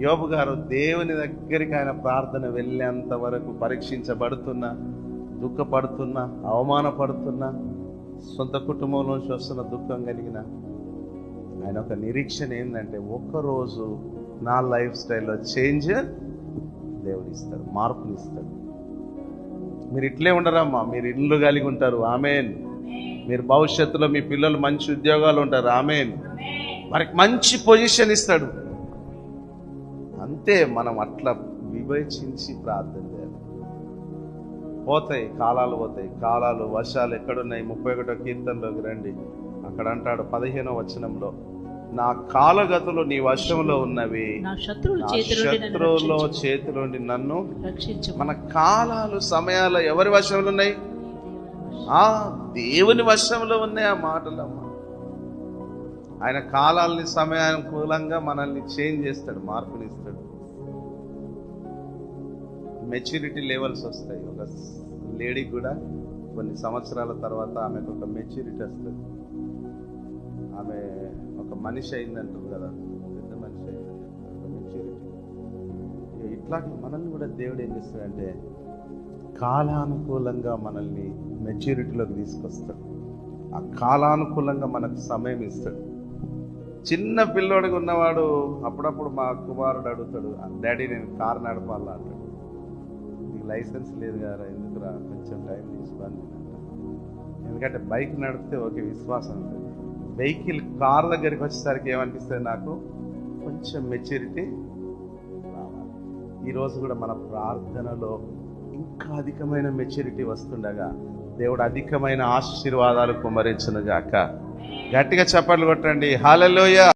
యోబు గారు దేవుని దగ్గరికి ఆయన ప్రార్థన వెళ్ళేంత వరకు పరీక్షించబడుతున్నా, దుఃఖపడుతున్నా, అవమానపడుతున్నా, సొంత కుటుంబంలోంచి వస్తున్న దుఃఖం కలిగిన ఆయన ఒక నిరీక్షణ ఏంటంటే, ఒక్కరోజు నా లైఫ్ స్టైల్లో చేంజ్ దేవుడు ఇస్తాడు, మార్పునిస్తాడు. మీరు ఇట్లే ఉండరమ్మా, మీరు ఇల్లు కలిగి ఉంటారు, ఆమేన్. మీరు భవిష్యత్తులో మీ పిల్లలు మంచి ఉద్యోగాలు ఉంటారు, ఆమేన్. మనకి మంచి పొజిషన్ ఇస్తాడు. అంతే, మనం అట్లా వివేచించి ప్రార్థన చేయాలి. పోతాయి కాలాలు, కాలాలు వర్షాలు ఎక్కడున్నాయి? 31వ కీర్తనలోకి రండి. అక్కడ అంటాడు 15వ వచనంలో, నా కాలగతులు నీ వశంలో ఉన్నవి, నా శత్రువుల చేతిలోండి నన్ను రక్షించు. మన కాలాలు సమయాలు ఎవరి వశంలో ఉన్నాయి? దేవుని వశంలో ఉన్నాయి ఆ మాటలమ్మా. ఆయన కాలాలని సమయానుకూలంగా మనల్ని చేంజ్ చేస్తాడు, మార్పునిస్తాడు. మెచ్యూరిటీ లెవెల్స్ వస్తాయి. ఒక లేడీకి కూడా కొన్ని సంవత్సరాల తర్వాత ఆమెకు ఒక మెచ్యూరిటీ వస్తుంది. ఆమె ఒక మనిషి అయిందంటారు కదా, పెద్ద మనిషి అయిందంటే ఒక మెచ్యూరిటీ. ఇట్లాగే మనల్ని కూడా దేవుడు ఏం చేస్తాడంటే కాలానుకూలంగా మనల్ని మెచ్యూరిటీలోకి తీసుకొస్తాడు. ఆ కాలానుకూలంగా మనకు సమయం ఇస్తాడు. చిన్న పిల్లోడిగా ఉన్నవాడు అప్పుడప్పుడు మా కుమారుడు అడుగుతాడు, డాడీ నేను కారు నడపాలా అంటాడు. నీకు లైసెన్స్ లేదు కదా, ఎందుకురా, కొంచెం టైం తీసుకోని అంటాడు. ఎందుకంటే బైక్ నడిపితే ఓకే విశ్వాసం ఉంటుంది. వెహికల్ కార్ దగ్గరికి వచ్చేసరికి ఏమనిపిస్తుంది, నాకు కొంచెం మెచ్యూరిటీ రావాలి. ఈరోజు కూడా మన ప్రార్థనలో ఇంకా అధికమైన మెచ్యూరిటీ వస్తుండగా దేవుడు అధికమైన ఆశీర్వాదాలు కుమ్మరించును గాక. గట్టిగా చప్పట్లు కొట్టండి, హల్లెలూయా.